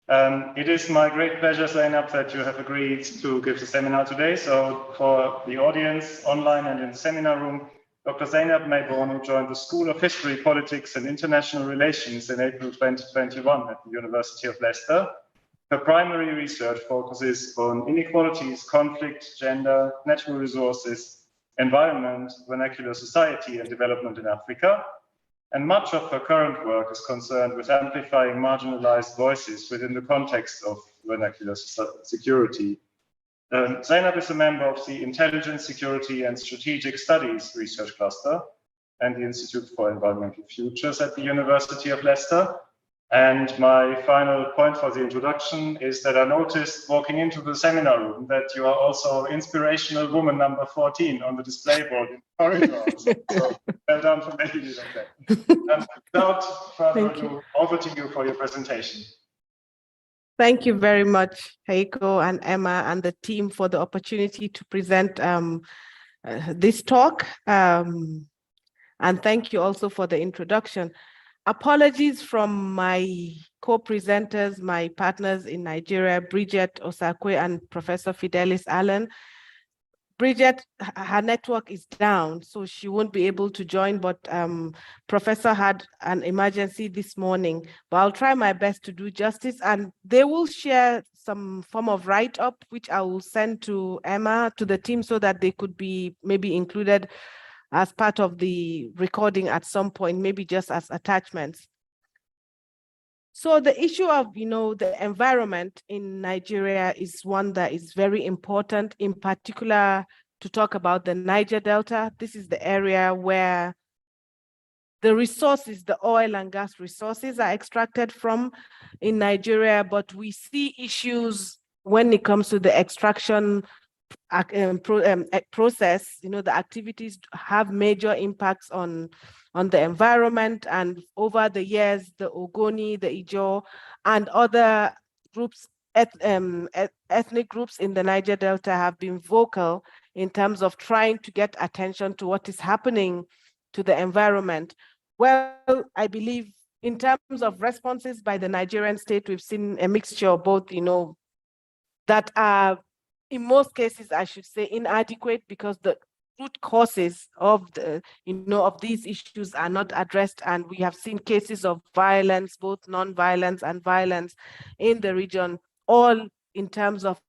It is my great pleasure, Zainab, that you have agreed to give the seminar today. So for the audience online and in the seminar room, Dr. Zainab Mai-Bornu joined the School of History, Politics and International Relations in April 2021 at the University of Leicester. Her primary research focuses on inequalities, conflict, gender, natural resources, environment, vernacular society and development in Africa. And much of her current work is concerned with amplifying marginalized voices within the context of vernacular security. Zainab is a member of the Intelligence, Security and Strategic Studies Research Cluster and the Institute for Environmental Futures at the University of Leicester. And my final point for the introduction is that I noticed walking into the seminar room that you are also inspirational woman number 14 on the display board in the corridor. So well done for making it like that. Without further ado, over to you for your presentation. Thank you very much, Heiko and Emma and the team for the opportunity to present this talk. And thank you also for the introduction. Apologies from my co-presenters, my partners in Nigeria, Bridget, Osakwe, and Professor Fidelis Allen. Bridget, her network is down, so she won't be able to join, but Professor had an emergency this morning, but I'll try my best to do justice, and they will share some form of write-up, which I will send to Emma, to the team, so that they could be maybe included as part of the recording at some point, maybe just as attachments. So the issue of, the environment in Nigeria is one that is very important, in particular to talk about the Niger Delta. This is the area where the resources, the oil and gas resources are extracted from in Nigeria, but we see issues when it comes to the extraction process. The activities have major impacts on the environment, and over the years, the Ogoni, the Ijaw, and other groups, ethnic groups in the Niger Delta have been vocal in terms of trying to get attention to what is happening to the environment. Well, I believe in terms of responses by the Nigerian state, we've seen a mixture of both, that are, in most cases, I should say, inadequate, because the root causes of of these issues are not addressed, and we have seen cases of violence, both non-violence and violence, in the region, all in terms of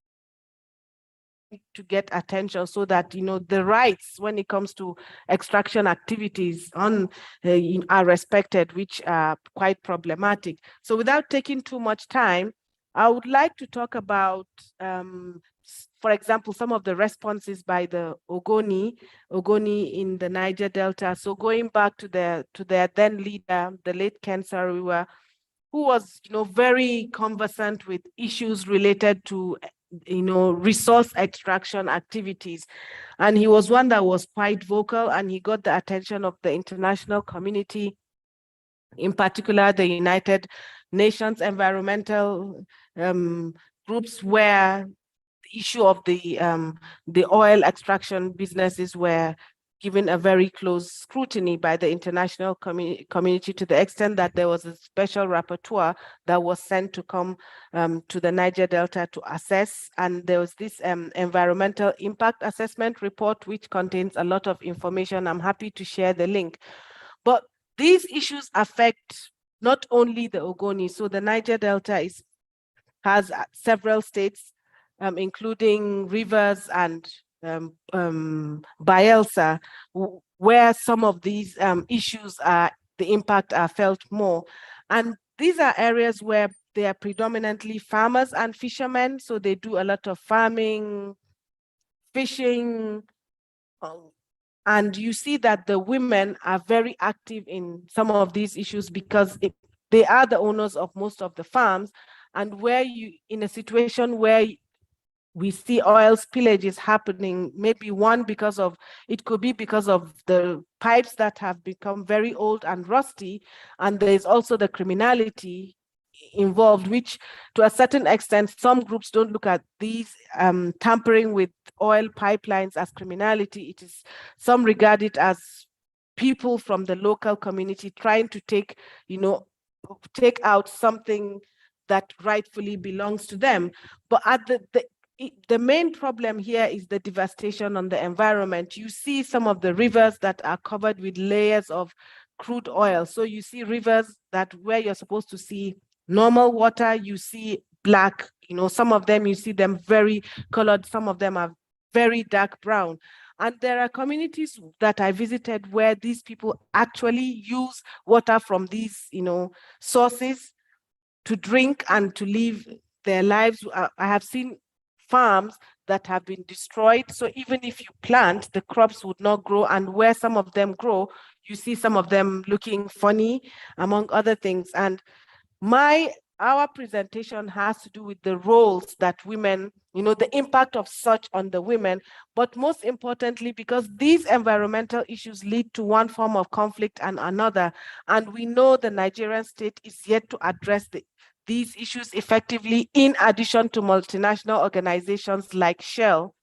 to get attention, so that the rights when it comes to extraction activities are respected, which are quite problematic. So without taking too much time, I would like to talk about, for example, some of the responses by the Ogoni in the Niger Delta. So going back to their then leader, the late Ken Saro-Wiwa, who was very conversant with issues related to resource extraction activities, and he was one that was quite vocal, and he got the attention of the international community, in particular the United Nations environmental groups, where the issue of the oil extraction businesses were given a very close scrutiny by the international community, to the extent that there was a special rapporteur that was sent to come to the Niger Delta to assess. And there was this environmental impact assessment report, which contains a lot of information. I'm happy to share the link. But these issues affect not only the Ogoni. So the Niger Delta has several states, including Rivers and Bayelsa, where some of these issues the impact are felt more. And these are areas where they are predominantly farmers and fishermen, so they do a lot of farming, fishing, and you see that the women are very active in some of these issues, because they are the owners of most of the farms, and where in a situation where we see oil spillages happening, maybe it could be because of the pipes that have become very old and rusty, and there is also the criminality involved, which to a certain extent, some groups don't look at these tampering with oil pipelines as criminality. Some regard it as people from the local community trying to take out something that rightfully belongs to them. But at the main problem here is the devastation on the environment. You see some of the rivers that are covered with layers of crude oil. So you see rivers that where you're supposed to see normal water, you see black, some of them, you see them very colored, some of them are very dark brown. And there are communities that I visited where these people actually use water from these, sources to drink and to live their lives. I have seen farms that have been destroyed. So even if you plant, the crops would not grow. And where some of them grow, you see some of them looking funny, among other things. And our presentation has to do with the roles that women, the impact of such on the women, but most importantly, because these environmental issues lead to one form of conflict and another. And we know the Nigerian state is yet to address these issues effectively, in addition to multinational organizations like Shell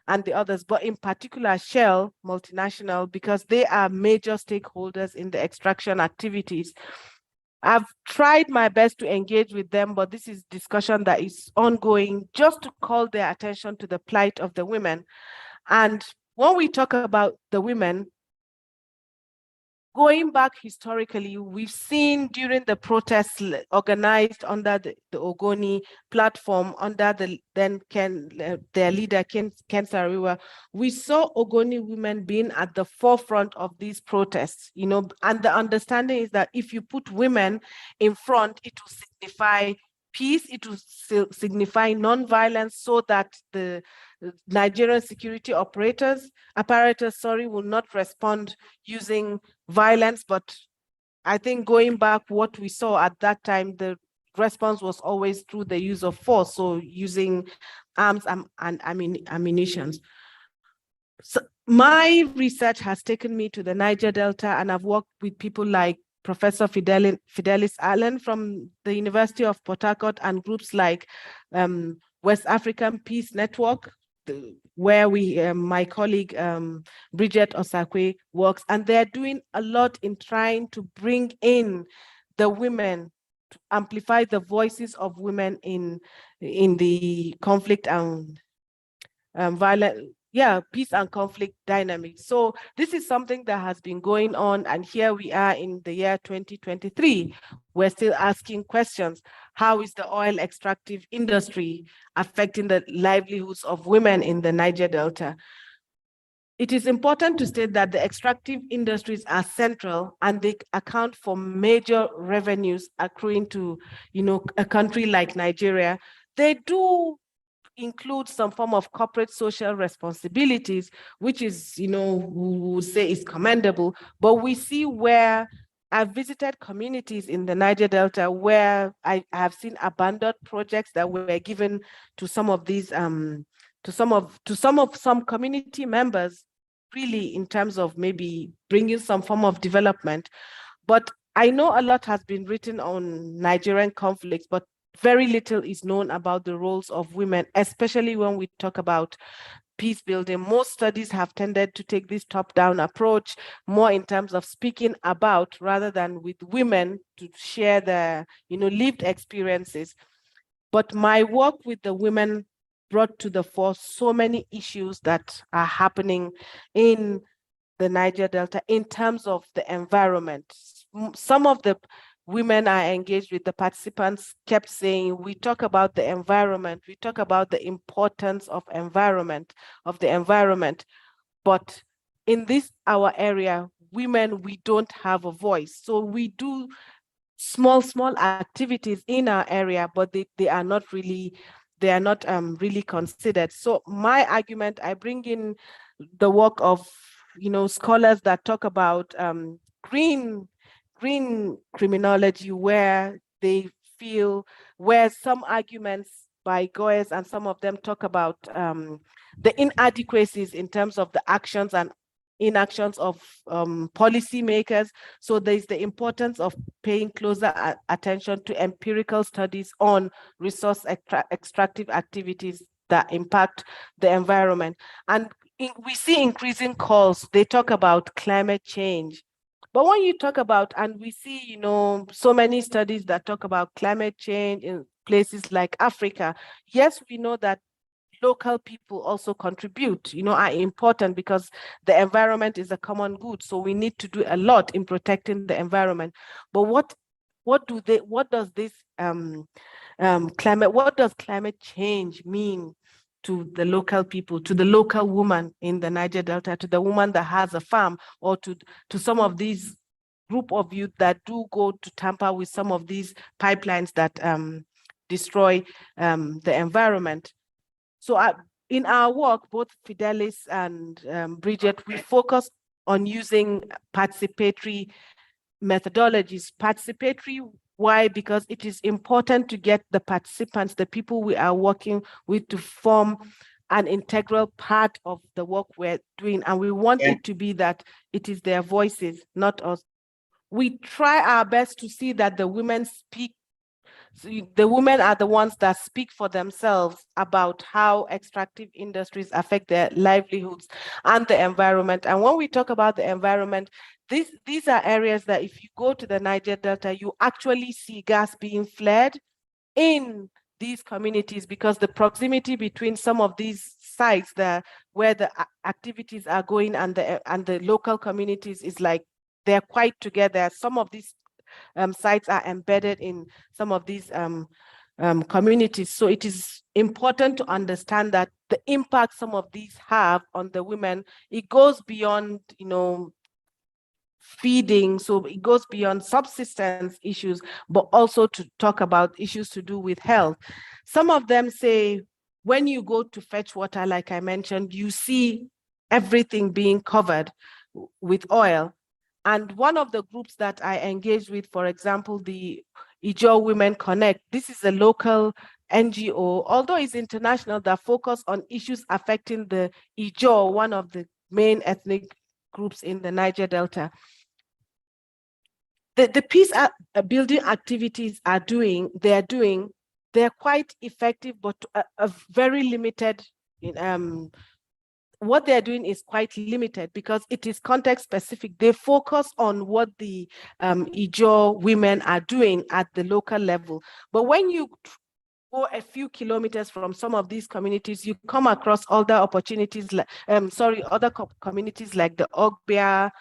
and the others, but in particular Shell multinational, because they are major stakeholders in the extraction activities. I've tried my best to engage with them, but this is discussion that is ongoing, just to call their attention to the plight of the women. And when we talk about the women, going back historically, we've seen during the protests organized under the Ogoni platform, under their leader, Ken Saro-Wiwa, we saw Ogoni women being at the forefront of these protests, and the understanding is that if you put women in front, it will signify peace, it will signify non-violence, so that the Nigerian security apparatus, will not respond using violence. But I think going back, what we saw at that time, the response was always through the use of force, so using arms and ammunition. So my research has taken me to the Niger Delta, and I've worked with people like Professor Fidelis Allen from the University of Port Harcourt, and groups like West African Peace Network, where my colleague Bridget Osakwe works, and they're doing a lot in trying to bring in the women, to amplify the voices of women in the conflict and peace and conflict dynamics. So this is something that has been going on, and here we are in the year 2023. We're still asking questions. How is the oil extractive industry affecting the livelihoods of women in the Niger Delta? It is important to state that the extractive industries are central, and they account for major revenues accruing to, a country like Nigeria. They do include some form of corporate social responsibilities, which is, we would say is commendable. But we see where I've visited communities in the Niger Delta where I have seen abandoned projects that were given to some of these, to some community members, really in terms of maybe bringing some form of development. But I know a lot has been written on Nigerian conflicts, but very little is known about the roles of women, especially when we talk about peace building. Most studies have tended to take this top-down approach, more in terms of speaking about, rather than with women to share their, lived experiences. But my work with the women brought to the fore so many issues that are happening in the Niger Delta in terms of the environment. Some of the women I engaged with, the participants, kept saying, we talk about the environment, we talk about the importance of the environment, but in our area, women, we don't have a voice. So we do small activities in our area, but they are not really considered. So my argument, I bring in the work of scholars that talk about green criminology, where some arguments by Goes and some of them talk about the inadequacies in terms of the actions and inactions of policymakers. So there's the importance of paying closer attention to empirical studies on resource extractive activities that impact the environment. And we see increasing calls, they talk about climate change. But when you talk about, and we see, so many studies that talk about climate change, places like Africa. Yes, we know that local people also contribute, are important because the environment is a common good. So we need to do a lot in protecting the environment. But what does climate change mean to the local people, to the local woman in the Niger Delta, to the woman that has a farm, or to some of these group of youth that do go to tamper with some of these pipelines that destroy the environment. So in our work, both Fidelis and Bridget, we focus on using participatory methodologies. Participatory, why? Because it is important to get the participants, the people we are working with, to form an integral part of the work we're doing. And we want it to be that it is their voices, not us. We try our best to see that the women speak. So the women are the ones that speak for themselves about how extractive industries affect their livelihoods and the environment. And when we talk about the environment, these are areas that if you go to the Niger Delta, you actually see gas being flared in these communities, because the proximity between some of these sites where the activities are going and the local communities is like they're quite together. Some of these sites are embedded in some of these communities. So it is important to understand that the impact some of these have on the women, it goes beyond, feeding. So it goes beyond subsistence issues, but also to talk about issues to do with health. Some of them say, when you go to fetch water, like I mentioned, you see everything being covered with oil. And one of the groups that I engage with, for example, the Ijaw Women Connect, this is a local NGO, although it's international, that focus on issues affecting the Ijaw, one of the main ethnic groups in the Niger Delta. The peace building activities they're quite effective, but very limited. What they're doing is quite limited because it is context specific. They focus on what the Ijaw women are doing at the local level. But when you go a few kilometers from some of these communities, you come across other opportunities, other communities like the Ogbia,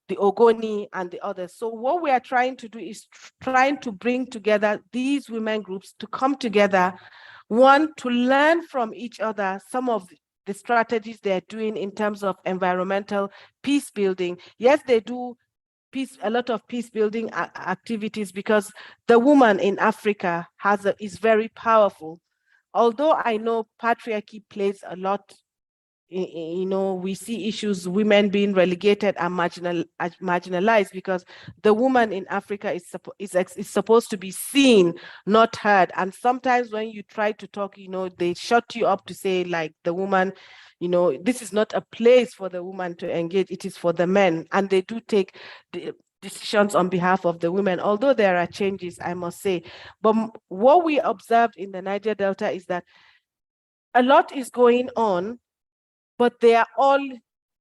the Ogoni, and the others. So what we are trying to do is trying to bring together these women groups to come together, one, to learn from each other some of the strategies they're doing in terms of environmental peace building. Yes, they do a lot of peace building activities because the woman in Africa is very powerful. Although I know patriarchy plays a lot, we see issues, women being relegated and marginalized because the woman in Africa is supposed to be seen, not heard. And sometimes when you try to talk, they shut you up to say, like, the woman, this is not a place for the woman to engage, it is for the men. And they do take the decisions on behalf of the women, although there are changes, I must say. But what we observed in the Niger Delta is that a lot is going on, but they are all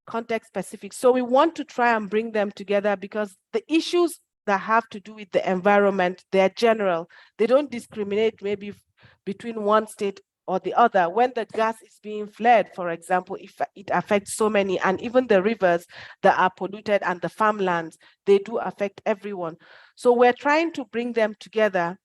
context specific. So we want to try and bring them together because the issues that have to do with the environment, they're general. They don't discriminate maybe between one state or the other. When the gas is being flared, for example, if it affects so many, and even the rivers that are polluted and the farmlands, they do affect everyone. So we're trying to bring them together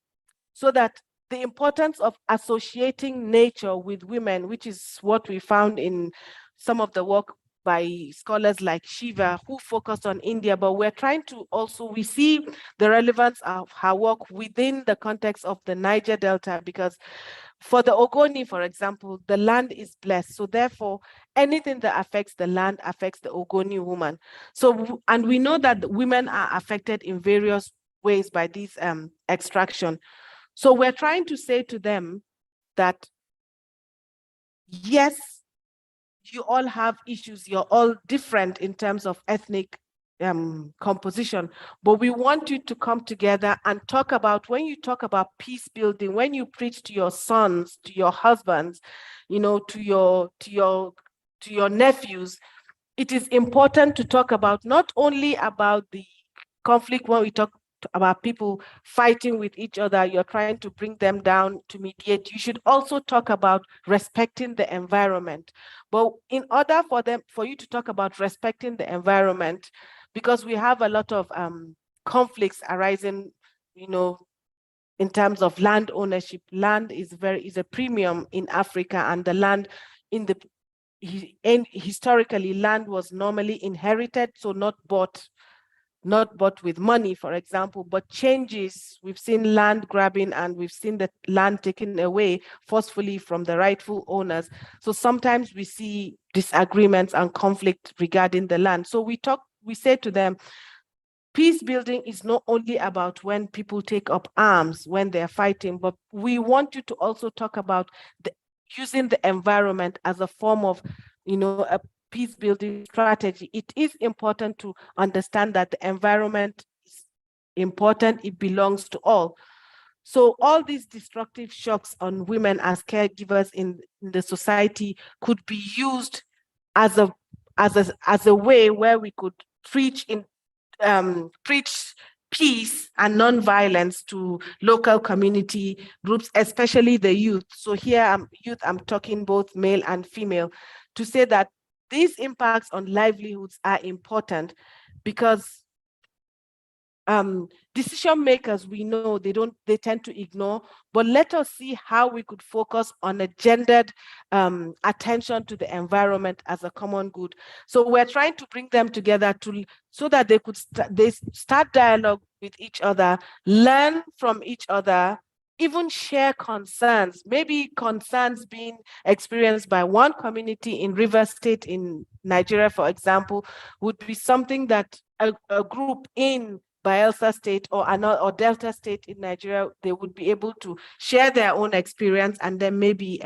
so that the importance of associating nature with women, which is what we found in some of the work by scholars like Shiva, who focused on India, but we're trying to also, we see the relevance of her work within the context of the Niger Delta, because for the Ogoni, for example, the land is blessed. So therefore, anything that affects the land affects the Ogoni woman. So, and we know that women are affected in various ways by this extraction. So we're trying to say to them that, yes, you all have issues, you're all different in terms of ethnic composition, but we want you to come together and talk about, when you talk about peace building, when you preach to your sons, to your husbands, to your nephews, it is important to talk about not only about the conflict when we talk about people fighting with each other, you're trying to bring them down to mediate, you should also talk about respecting the environment. But in order for you to talk about respecting the environment, because we have a lot of conflicts arising, in terms of land ownership. Land is a premium in Africa, and the land historically, land was normally inherited, so not bought with money, for example. But changes, we've seen land grabbing, and we've seen the land taken away forcefully from the rightful owners. So sometimes we see disagreements and conflict regarding the land. So we say to them, peace building is not only about when people take up arms, when they're fighting, but we want you to also talk about using the environment as a form of, a peace building strategy. It is important to understand that the environment is important. It belongs to all. So all these destructive shocks on women as caregivers in the society could be used as a way where we could preach peace and non-violence to local community groups, especially the youth. So here, I'm talking both male and female, to say that these impacts on livelihoods are important, because decision makers, we know they tend to ignore, but let us see how we could focus on a gendered attention to the environment as a common good. So we're trying to bring them together so that they could start dialogue with each other, learn from each other, even share concerns, maybe concerns being experienced by one community in Rivers State in Nigeria, for example, would be something that a group in Bayelsa State or Delta State in Nigeria, they would be able to share their own experience, and then maybe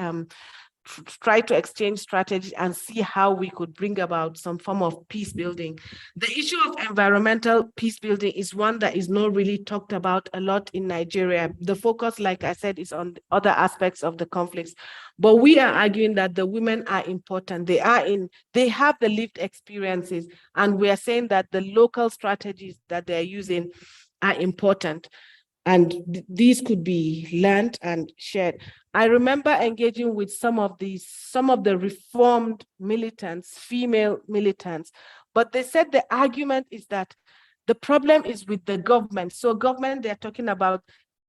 try to exchange strategy and see how we could bring about some form of peace building. The issue of environmental peace building is one that is not really talked about a lot in Nigeria. The focus, like I said, is on other aspects of the conflicts. But we are arguing that the women are important. They have the lived experiences, and we are saying that the local strategies that they're using are important. And these could be learned and shared. I remember engaging with some of the reformed militants, female militants, but they said the argument is that the problem is with the government. So government, they're talking about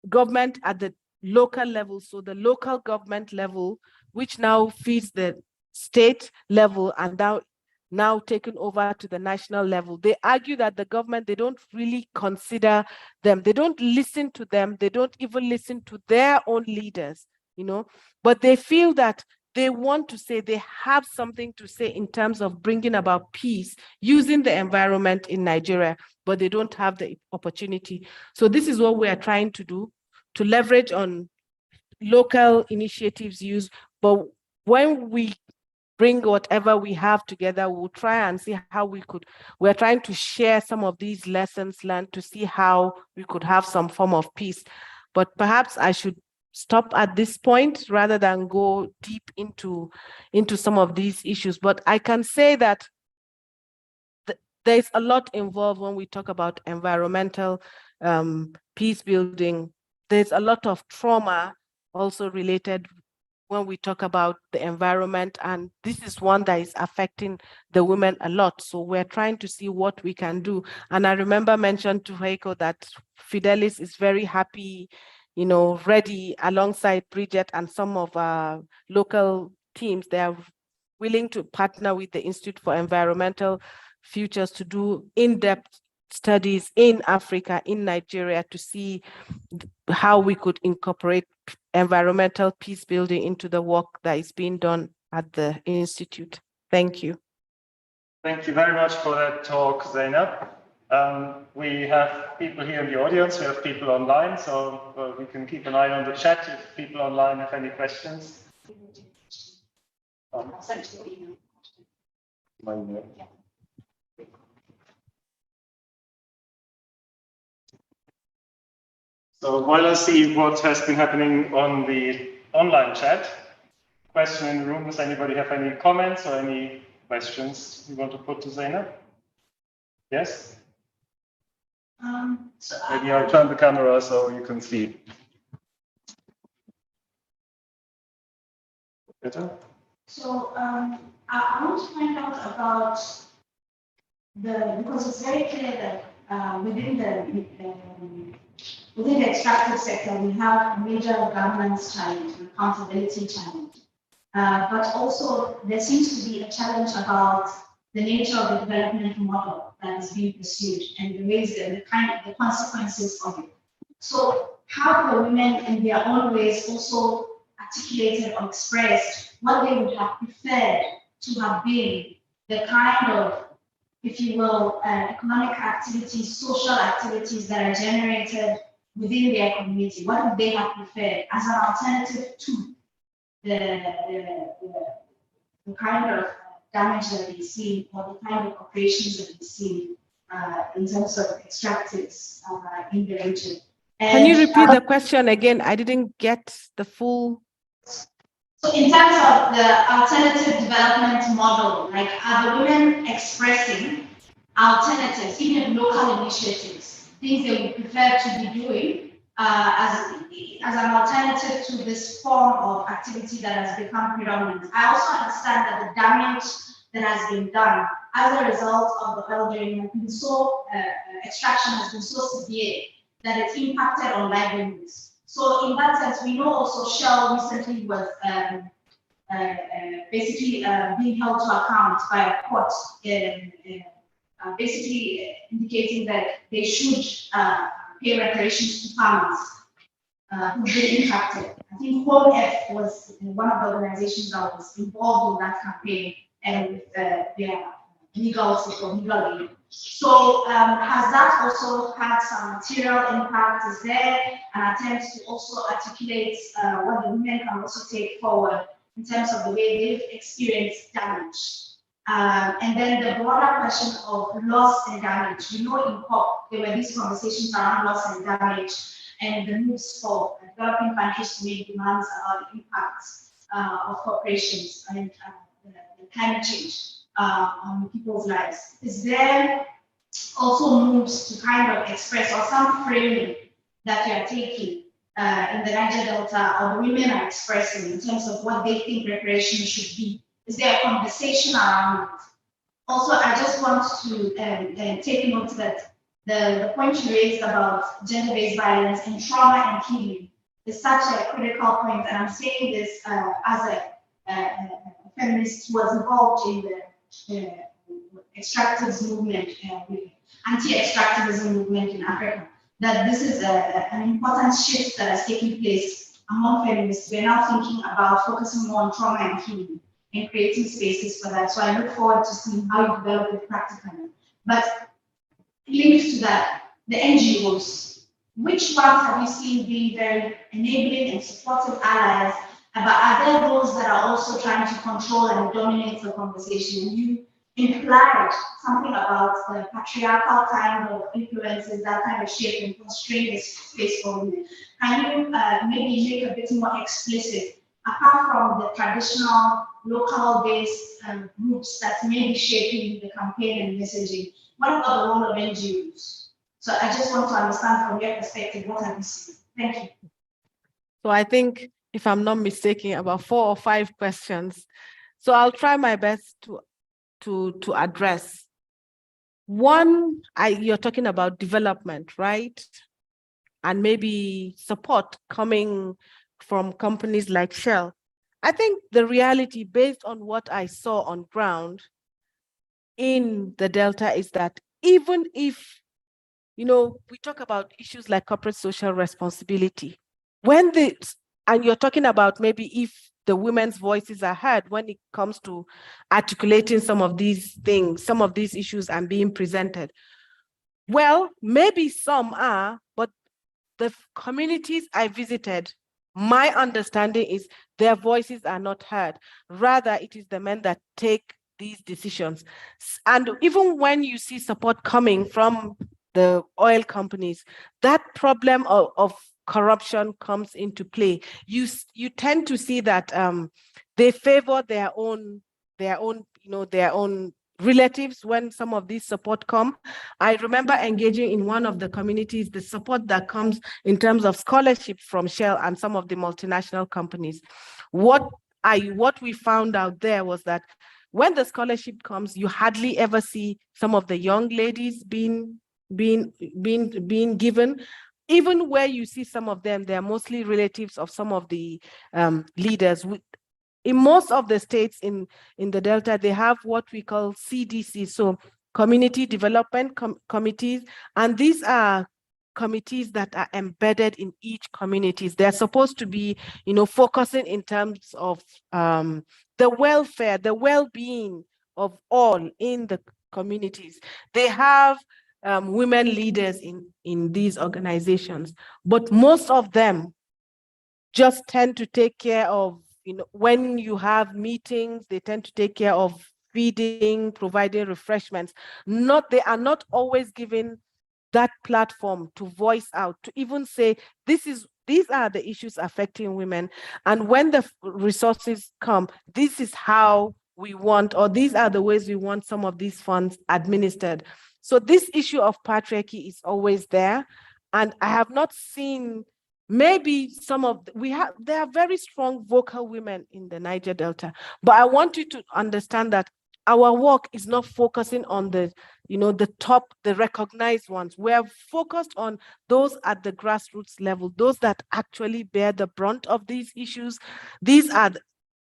government at the local level. So the local government level, which now feeds the state level and now taken over to the national level. They argue that the government, they don't really consider them. They don't listen to them. They don't even listen to their own leaders, but they feel that they want to say, they have something to say in terms of bringing about peace using the environment in Nigeria, but they don't have the opportunity. So this is what we are trying to do, to leverage on local initiatives used. But when we bring whatever we have together, we'll try and see how we're trying to share some of these lessons learned to see how we could have some form of peace. But perhaps I should stop at this point rather than go deep into some of these issues. But I can say that there's a lot involved when we talk about environmental peace building. There's a lot of trauma also related when we talk about the environment, and this is one that is affecting the women a lot. So we're trying to see what we can do. And I remember mentioned to Heiko that Fidelis is very happy, ready alongside Bridget and some of our local teams. They are willing to partner with the Institute for Environmental Futures to do in-depth studies in Africa, in Nigeria, to see how we could incorporate environmental peace building into the work that is being done at the Institute. Thank you. Thank you very much for that talk, Zainab. We have people here in the audience, we have people online, so we can keep an eye on the chat if people online have any questions. I'll send it to your email. My email. Yeah. So while I see what has been happening on the online chat, question in the room, does anybody have any comments or any questions you want to put to Zainab? Yes? Maybe I'll turn the camera so you can see. Better? So I want to find out about because it's very clear that within the extractive sector, we have a major governance challenge, and accountability challenge. But also there seems to be a challenge about the nature of the development model that is being pursued and the ways and the consequences of it. So how the women in their own ways also articulated or expressed what they would have preferred to have been the kind of, if you will, economic activities, social activities that are generated within their community. What would they have preferred as an alternative to the kind of damage that we see or the kind of operations that we see in terms of extractives in the region. Can you repeat the question again? I didn't get the full. So in terms of the alternative development model, like are the women expressing alternatives, even local initiatives, things they would prefer to be doing as an alternative to this form of activity that has become predominant? I also understand that the damage that has been done as a result of the oil drilling has been so, extraction has been so severe that it's impacted on livelihoods. So in that sense, we know also Shell recently was basically being held to account by a court, basically indicating that they should pay reparations to farmers who've been impacted. I think Home F was one of the organizations that was involved in that campaign and with their legal support, legal aid. So has that also had some material impact? Is there an attempt to also articulate what the women can also take forward in terms of the way they've experienced damage? And then the broader question of loss and damage. We know in COP, there were these conversations around loss and damage and the moves for developing countries to make demands about the impacts of corporations and the climate change on people's lives. Is there also moves to kind of express or some framing that you are taking in the Niger Delta or the women are expressing in terms of what they think reparations should be? Is there a conversation around it? Also, I just want to take note that the point you raised about gender-based violence and trauma and healing is such a critical point, and I'm saying this as a feminist who was involved in the extractivism movement, anti-extractivism movement in Africa, that this is an important shift that has taken place among feminists. We're now thinking about focusing more on trauma and healing and creating spaces for that. So I look forward to seeing how you develop it practically. But linked to that, the NGOs, which ones have you seen being very enabling and supportive allies? But are there those that are also trying to control and dominate the conversation? And you implied something about the patriarchal kind of influences that kind of shape and constrain this space for women. Can you maybe make a bit more explicit, apart from the traditional local-based groups that may be shaping the campaign and messaging, what about the role of NGOs? So I just want to understand from your perspective, what have you seen? Thank you. So I think, if I'm not mistaken, about 4 or 5 questions. So I'll try my best to address. One, you're talking about development, right? And maybe support coming from companies like Shell. I think the reality, based on what I saw on ground in the Delta, is that even if, we talk about issues like corporate social responsibility, and you're talking about maybe if the women's voices are heard when it comes to articulating some of these things, some of these issues and being presented. Well, maybe some are, but the communities I visited, my understanding is their voices are not heard. Rather, it is the men that take these decisions. And even when you see support coming from the oil companies, that problem of corruption comes into play. You tend to see that they favor their own relatives when some of these support come. I remember engaging in one of the communities, the support that comes in terms of scholarship from Shell and some of the multinational companies. What we found out there was that when the scholarship comes, you hardly ever see some of the young ladies being given. Even where you see some of them, they're mostly relatives of some of the leaders. In most of the states in the Delta, they have what we call CDC, so Community Development Committees, and these are committees that are embedded in each communities. They're supposed to be, focusing in terms of the welfare, the well-being of all in the communities. They have women leaders in these organizations, but most of them just tend to take care of, when you have meetings, they tend to take care of feeding, providing refreshments. They are not always given that platform to voice out, to even say, these are the issues affecting women. And when the resources come, this is how we want, or these are the ways we want some of these funds administered. So this issue of patriarchy is always there. And I have not seen, maybe there are very strong vocal women in the Niger Delta, but I want you to understand that our work is not focusing on the top, the recognized ones. We're focused on those at the grassroots level, those that actually bear the brunt of these issues. These are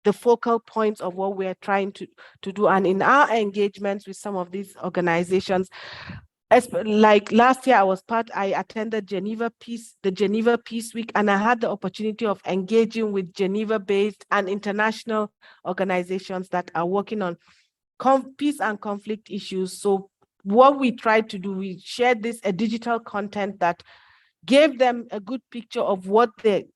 the focal points of what we're trying to do. And in our engagements with some of these organizations, like last year, I attended the Geneva Peace Week, and I had the opportunity of engaging with Geneva-based and international organizations that are working on peace and conflict issues. So what we tried to do, we shared a digital content that gave them a good picture of what they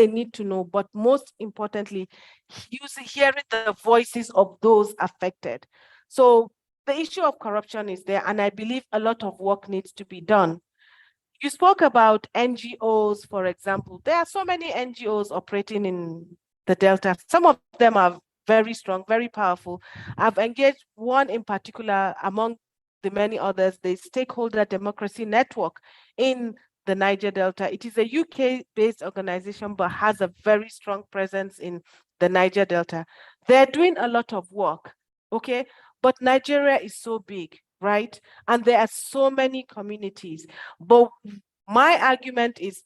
need to know, but most importantly, hearing the voices of those affected. So the issue of corruption is there, and I believe a lot of work needs to be done. You spoke about NGOs, for example. There are so many NGOs operating in the Delta. Some of them are very strong, very powerful. I've engaged one in particular among the many others, the Stakeholder Democracy Network in the Niger Delta. It is a UK-based organization, but has a very strong presence in the Niger Delta. They're doing a lot of work, okay? But Nigeria is so big, right? And there are so many communities. But my argument is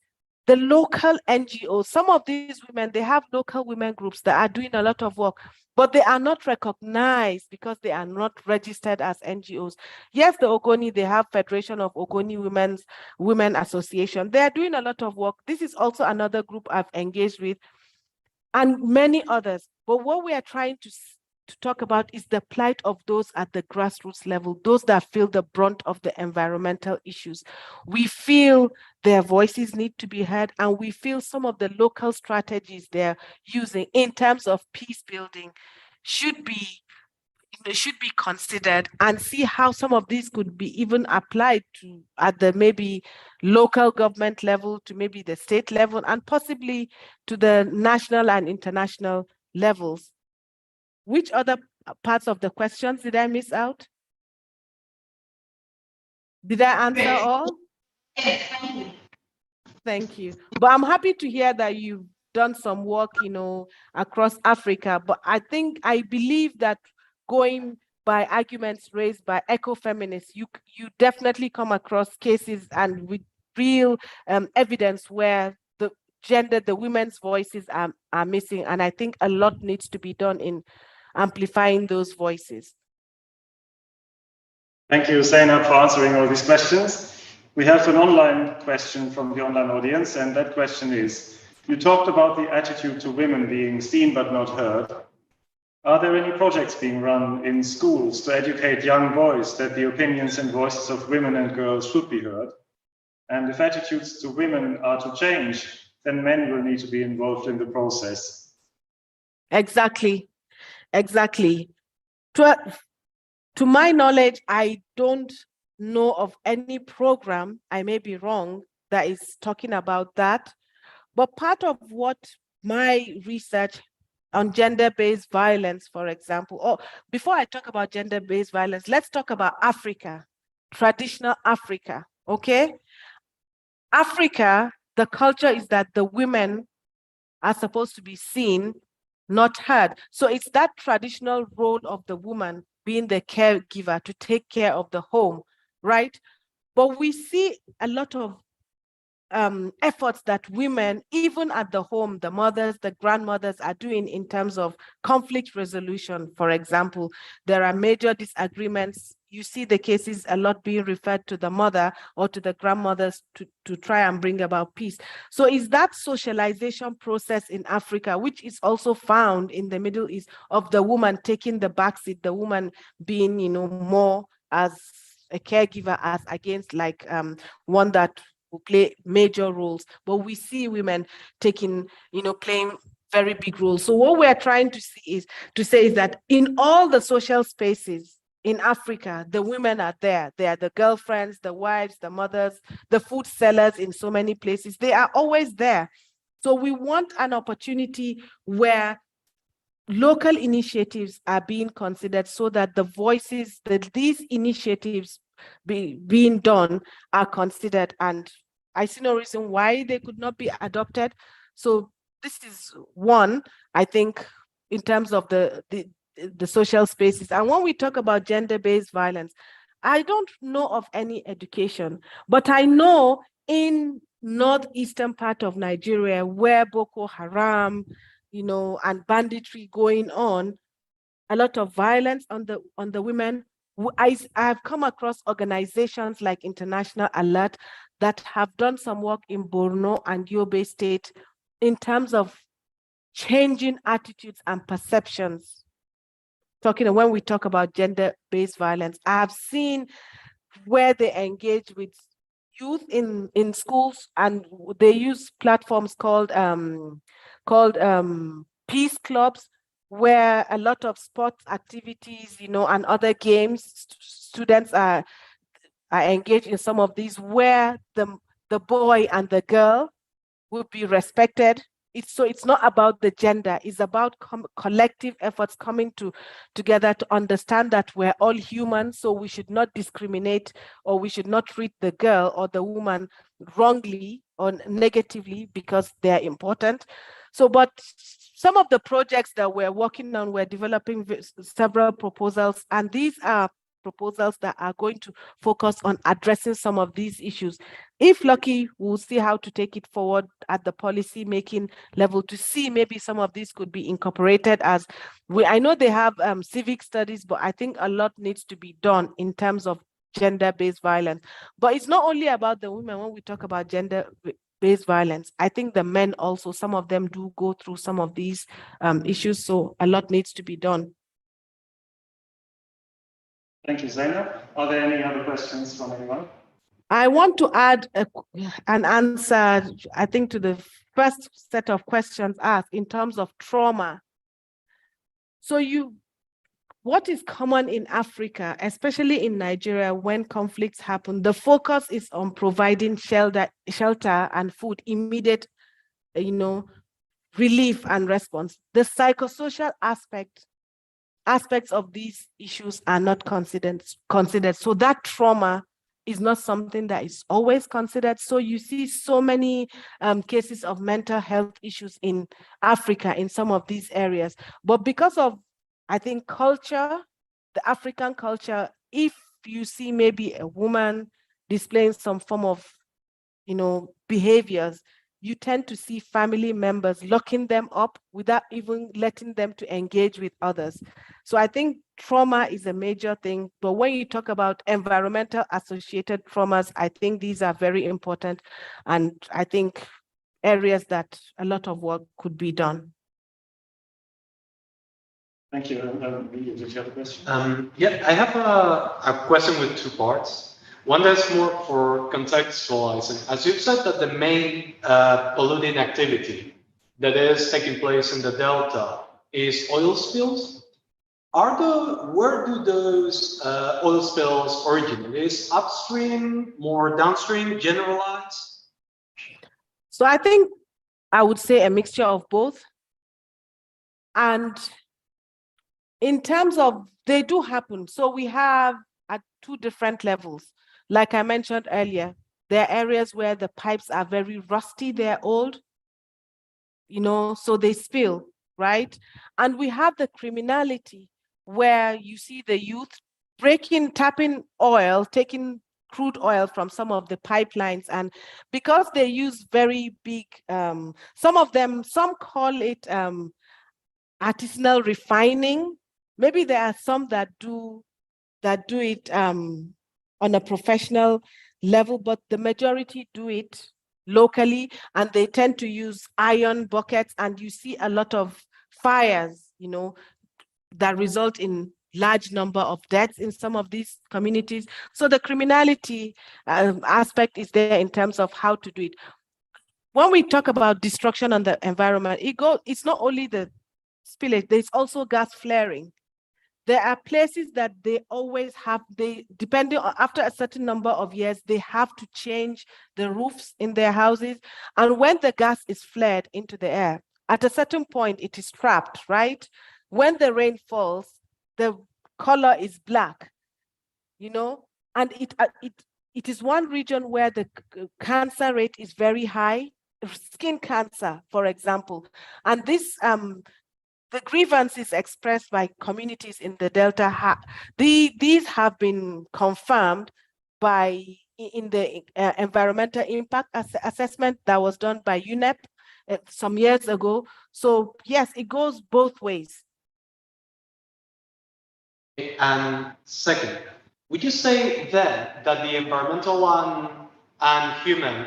the local NGOs, some of these women, they have local women groups that are doing a lot of work, but they are not recognized because they are not registered as NGOs. Yes, the Ogoni, they have Federation of Ogoni Women Association. They are doing a lot of work. This is also another group I've engaged with, and many others. But what we are trying to talk about is the plight of those at the grassroots level, those that feel the brunt of the environmental issues. We feel their voices need to be heard, and we feel some of the local strategies they're using in terms of peace building should be considered, and see how some of these could be even applied to at the maybe local government level, to maybe the state level, and possibly to the national and international levels. Which other parts of the questions did I miss out? Did I answer all? Yes, thank you. Thank you. But I'm happy to hear that you've done some work, across Africa. But I believe that going by arguments raised by ecofeminists, you definitely come across cases and with real evidence where the women's voices are missing. And I think a lot needs to be done in amplifying those voices. Thank you, Zainab, for answering all these questions. We have an online question from the online audience, and that question is, you talked about the attitude to women being seen but not heard. Are there any projects being run in schools to educate young boys that the opinions and voices of women and girls should be heard? And if attitudes to women are to change, then men will need to be involved in the process. Exactly. To my knowledge, I don't know of any program, I may be wrong, that is talking about that. But part of what my research on gender-based violence, for example. Or before I talk about gender-based violence, let's talk about Africa, traditional Africa, okay? Africa, the culture is that the women are supposed to be seen, not heard. So it's that traditional role of the woman being the caregiver to take care of the home, right? But we see a lot of efforts that women, even at the home, the mothers, the grandmothers are doing in terms of conflict resolution. For example, there are major disagreements. You see the cases a lot being referred to the mother or to the grandmothers to try and bring about peace. So is that socialization process in Africa, which is also found in the Middle East, of the woman taking the backseat, the woman being, more as a caregiver as against like one that will play major roles, but we see women taking, playing very big roles. So what we're trying to say is that in all the social spaces in Africa, the women are there. They are the girlfriends, the wives, the mothers, the food sellers in so many places. They are always there. So we want an opportunity where local initiatives are being considered so that the voices that these initiatives being done are considered, and I see no reason why they could not be adopted. So this is one, I think, in terms of the social spaces. And when we talk about gender-based violence, I don't know of any education, but I know in northeastern part of Nigeria where Boko Haram, and banditry going on, a lot of violence on the women. I've come across organizations like International Alert that have done some work in Borno and Yobe State in terms of changing attitudes and perceptions. When we talk about gender-based violence, I have seen where they engage with youth in schools, and they use platforms called peace clubs, where a lot of sports activities, and other games, students are engaged in some of these, where the boy and the girl will be respected. It's not about the gender, it's about collective efforts coming together to understand that we're all human, so we should not discriminate, or we should not treat the girl or the woman wrongly or negatively because they're important. So, but some of the projects that we're working on, we're developing several proposals, and these are proposals that are going to focus on addressing some of these issues. If lucky, we'll see how to take it forward at the policy making level to see maybe some of these could be incorporated as I know they have civic studies, but I think a lot needs to be done in terms of gender-based violence. But it's not only about the women when we talk about gender-based violence. I think the men also, some of them do go through some of these issues, so a lot needs to be done. Thank you, Zainab. Are there any other questions from anyone? I want to add an answer, I think, to the first set of questions asked in terms of trauma. So what is common in Africa, especially in Nigeria, when conflicts happen, the focus is on providing shelter and food, immediate, relief and response. The psychosocial aspects of these issues are not considered. So that trauma is not something that is always considered. So you see so many cases of mental health issues in Africa in some of these areas. But because of, I think, culture, the African culture, if you see maybe a woman displaying some form of, behaviors, you tend to see family members locking them up without even letting them to engage with others. So I think trauma is a major thing, but when you talk about environmental associated traumas, I think these are very important, and I think areas that a lot of work could be done. Thank you. Did you have a question? Yeah, I have a question with two parts. One that's more for contextualizing. As you've said that the main polluting activity that is taking place in the Delta is oil spills. Where do those oil spills originate? Is upstream, more downstream, generalized? So I think I would say a mixture of both. And in terms of, they do happen. So we have at two different levels. Like I mentioned earlier, there are areas where the pipes are very rusty, they're old, so they spill, right? And we have the criminality where you see the youth tapping oil, taking crude oil from some of the pipelines. And because they use very big, some call it artisanal refining. Maybe there are some that do it on a professional level, but the majority do it locally, and they tend to use iron buckets, and you see a lot of fires, that result in large number of deaths in some of these communities. So the criminality aspect is there in terms of how to do it. When we talk about destruction on the environment, it's not only the spillage, there's also gas flaring. There are places that they always have, depending on, after a certain number of years, they have to change the roofs in their houses. And when the gas is flared into the air, at a certain point, it is trapped, right? When the rain falls, the color is black, and it is one region where the cancer rate is very high, skin cancer, for example. And this, the grievances expressed by communities in the Delta, these have been confirmed in the environmental impact assessment that was done by UNEP some years ago. So yes, it goes both ways. And second, would you say then that the environmental and human,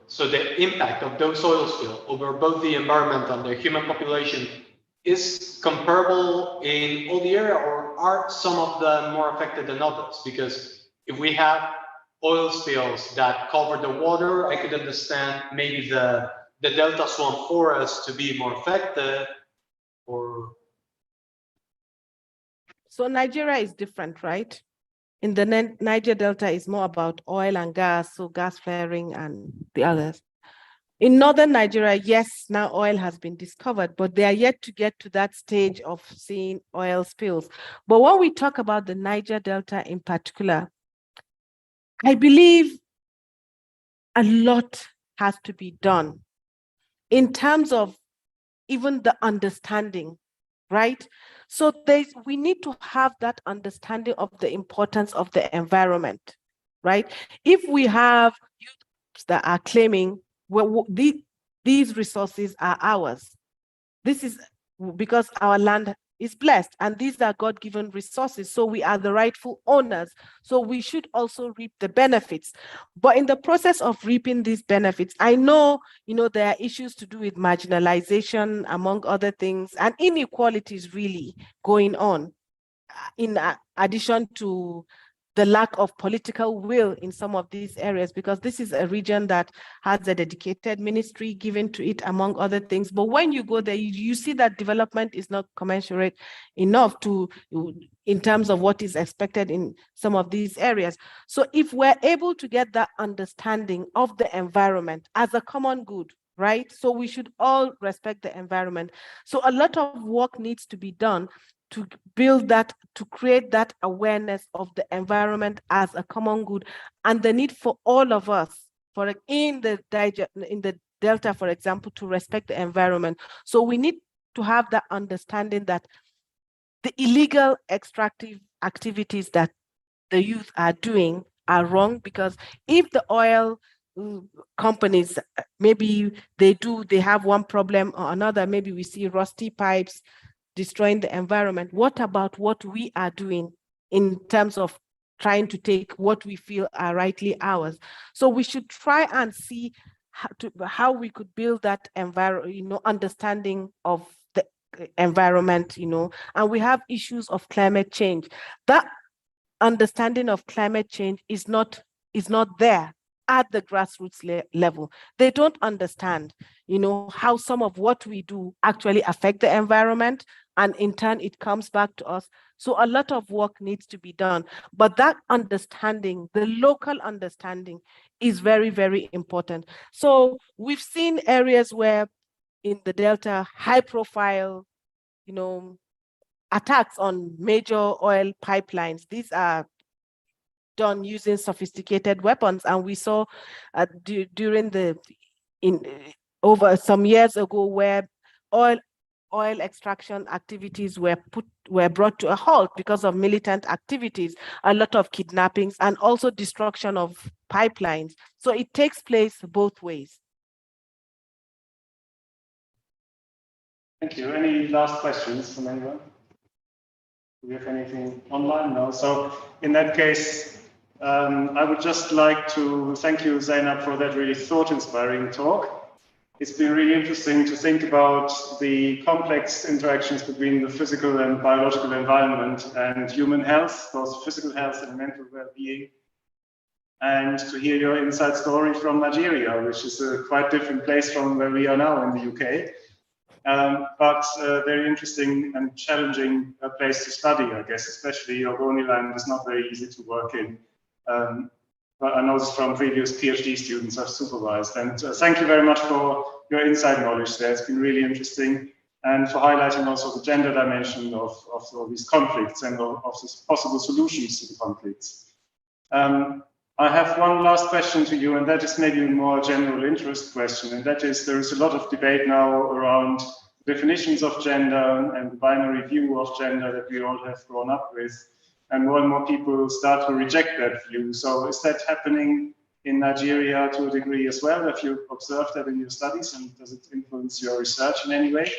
so the impact of those oil spills over both the environment and the human population is comparable in all the area, or are some of them more affected than others? Because if we have oil spills that cover the water, I could understand maybe the Delta swamp forest to be more affected, or... So Nigeria is different, right? In the Niger Delta is more about oil and gas, so gas flaring and the others. In northern Nigeria, yes, now oil has been discovered, but they are yet to get to that stage of seeing oil spills. But when we talk about the Niger Delta in particular, I believe a lot has to be done in terms of even the understanding, right? So we need to have that understanding of the importance of the environment, right? If we have youths that are claiming, well, these resources are ours, this is because our land is blessed and these are God-given resources, so we are the rightful owners, so we should also reap the benefits. But in the process of reaping these benefits, I know, there are issues to do with marginalization, among other things, and inequalities really going on, in addition to the lack of political will in some of these areas, because this is a region that has a dedicated ministry given to it, among other things. But when you go there, you see that development is not commensurate enough in terms of what is expected in some of these areas. So if we're able to get that understanding of the environment as a common good, right? So we should all respect the environment. So a lot of work needs to be done to build that, to create that awareness of the environment as a common good, and the need for all of us, in the Delta, for example, to respect the environment. So we need to have that understanding that the illegal extractive activities that the youth are doing are wrong, because if the oil companies, maybe they have one problem or another, maybe we see rusty pipes destroying the environment. What about what we are doing in terms of trying to take what we feel are rightly ours? So we should try and see how we could build that understanding of the environment, and we have issues of climate change. That understanding of climate change is not there at the grassroots level. They don't understand, how some of what we do actually affect the environment, and in turn, it comes back to us. So a lot of work needs to be done. But that understanding, the local understanding, is very, very important. So we've seen areas where in the Delta, high profile attacks on major oil pipelines. These are done using sophisticated weapons, and we saw over some years ago where oil extraction activities were brought to a halt because of militant activities, a lot of kidnappings, and also destruction of pipelines. So it takes place both ways. Thank you. Any last questions from anyone? Do we have anything online? No. So in that case, I would just like to thank you, Zainab, for that really thought-inspiring talk. It's been really interesting to think about the complex interactions between the physical and biological environment and human health, both physical health and mental well-being, and to hear your inside story from Nigeria, which is a quite different place from where we are now in the UK. But a very interesting and challenging place to study, I guess, especially Ogoni land is not very easy to work in. But I know this from previous PhD students I've supervised. And thank you very much for your inside knowledge there. It's been really interesting, and for highlighting also the gender dimension of all these conflicts and of the possible solutions to the conflicts. I have one last question to you, and that is maybe a more general interest question, and that is, there is a lot of debate now around definitions of gender and the binary view of gender that we all have grown up with, and more people start to reject that view. So is that happening in Nigeria to a degree as well? Have you observed that in your studies, and does it influence your research in any way?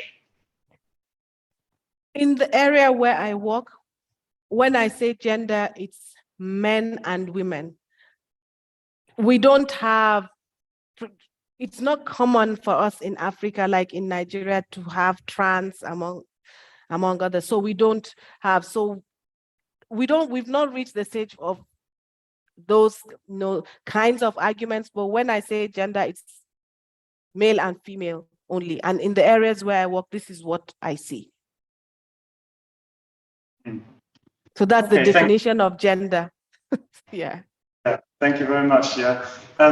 In the area where I work, when I say gender, it's men and women. We don't have, it's not common for us in Africa, like in Nigeria, to have trans among others. So we don't have, we've not reached the stage of those kinds of arguments. But when I say gender, it's male and female only. And in the areas where I work, this is what I see. So that's the definition of gender. Yeah. Thank you very much. Yeah.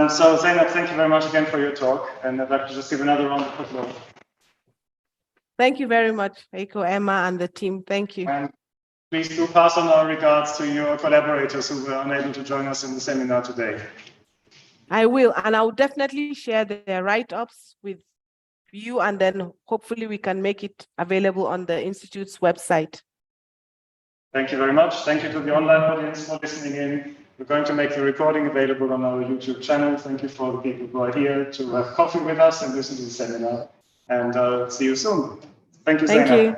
So Zainab, thank you very much again for your talk, and I'd like to just give another round of applause. Thank you very much, Eiko, Emma, and the team. Thank you. And please do pass on our regards to your collaborators who were unable to join us in the seminar today. I will, and I will definitely share their write-ups with you, and then hopefully we can make it available on the Institute's website. Thank you very much. Thank you to the online audience for listening in. We're going to make the recording available on our YouTube channel. Thank you for the people who are here to have coffee with us and listen to the seminar. And see you soon. Thank you, Zainab. Thank you.